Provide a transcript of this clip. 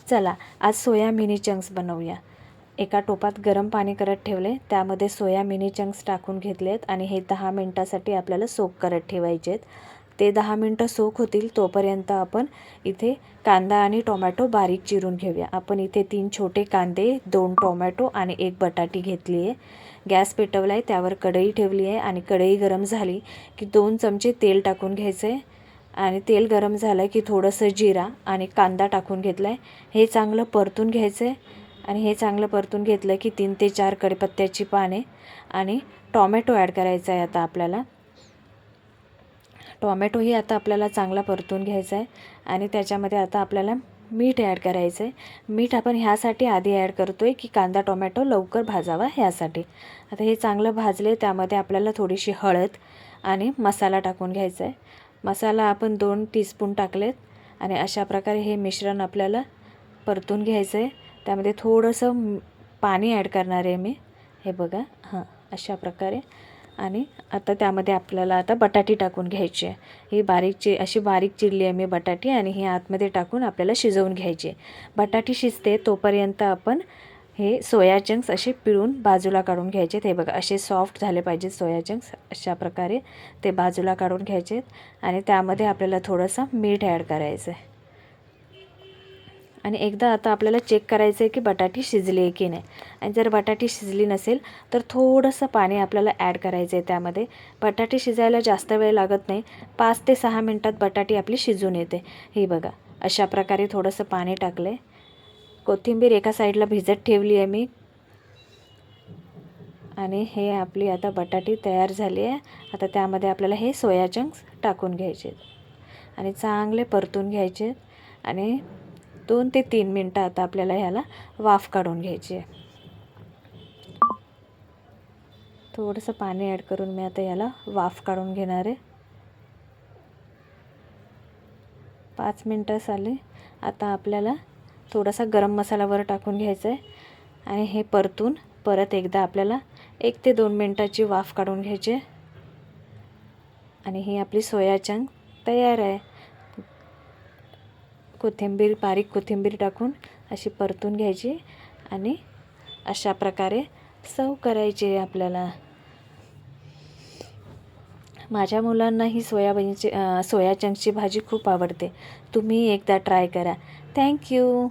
चला आज सोया mini chunks बनवूया। एका टोपात गरम पाणी करत ठेवले, त्यामध्ये सोया मिनी चंक्स टाकून घेतलेत आणि हे 10 मिनिटासाठी आपल्याला सोक करत ठेवायचे आहेत। ते 10 मिनिटं सोक होतील तोपर्यंत आपण इथे कांदा आणि टोमॅटो बारीक चिरून घेऊया। आपण इथे 3 छोटे कांदे, 2 टोमॅटो आणि 1 बटाटी घेतली आहे। गॅस पेटवला आहे, त्यावर कढई ठेवली आहे आणि कढई गरम झाली की 2 चमचे तेल टाकून घ्यायचे आणि तेल गरम झालं की थोडंसं जिरा आणि कांदा टाकून घेतला आहे। हे चांगलं परतून घ्यायचे आणि हे चांगलं परतून घेतलं की 3 ते 4 कढीपत्त्याची पाने आणि टोमॅटो ॲड करायचा आहे। आता आपल्याला टोमॅटोही आता आपल्याला चांगला परतून घ्यायचा आहे आणि त्याच्यामध्ये आता आपल्याला मीठ ॲड करायचं आहे। मीठ आपण ह्यासाठी आधी ॲड करतो आहे की कांदा टोमॅटो लवकर भाजावा ह्यासाठी। आता हे चांगलं भाजले, त्यामध्ये आपल्याला थोडीशी हळद आणि मसाला टाकून घ्यायचा आहे। मसाला आपण 2 टीस्पून टाकलेत आणि अशा प्रकारे हे मिश्रण आपल्याला परतून घ्यायचं आहे। त्यामध्ये थोडंसं पाणी ॲड करणार आहे मी, हे बघा, अशा प्रकारे। आणि आता त्यामध्ये आपल्याला आता बटाटी टाकून घ्यायची आहे। ही अशी बारीक चिरली आहे मी बटाटी आणि ही आतमध्ये टाकून आपल्याला शिजवून घ्यायची आहे। बटाटी शिजते तोपर्यंत आपण हे सोया चंक्स असे पिळून बाजूला काढून घ्यायचे। हे बघा, असे सॉफ्ट झाले पाहिजेत सोया चंक्स, अशा प्रकारे ते बाजूला काढून घ्यायचे आणि त्यामध्ये आपल्याला थोडंसं मीठ ॲड करायचं आहे। आणि एकदा आता आपल्याला चेक करायचं आहे की बटाटी शिजली आहे की नाही। आणि जर बटाटी शिजली नसेल तर थोडंसं पाणी आपल्याला ॲड करायचं आहे त्यामध्ये। बटाटी शिजायला जास्त वेळ लागत नाही, 5 ते 6 मिनटात बटाटी आपली शिजून येते। हे बघा, अशा प्रकारे थोडंसं पाणी टाकले। कोथिंबीर एका साईडला भिजत ठेवली आहे मी आणि हे आपली आता बटाटी तयार झाली आहे। आता त्यामध्ये आपल्याला हे सोया चंक्स टाकून घ्यायचे आणि चांगले परतून घ्यायचे आणि 2 ते 3 मिनटं आता आपल्याला ह्याला वाफ काढून घ्यायची आहे। थोडंसं पाणी ॲड करून मी आता याला वाफ काढून घेणार आहे। 5 मिनटं झाली। आता आपल्याला थोडासा गरम मसाला वर टाकून घ्यायचा आहे आणि हे परतून परत एकदा आपल्याला 1 ते 2 मिनटाची वाफ काढून घ्यायची आहे आणि ही आपली सोया चंक तयार आहे। बारीक कोथिंबीर टाकून अशी परतून घ्यायची आणि अशा प्रकारे सर्व करायची आहे आपल्याला। माझ्या मुलांना ही सोया चंक्सची भाजी खूप आवडते। तुम्ही एकदा ट्राय करा। थँक्यू।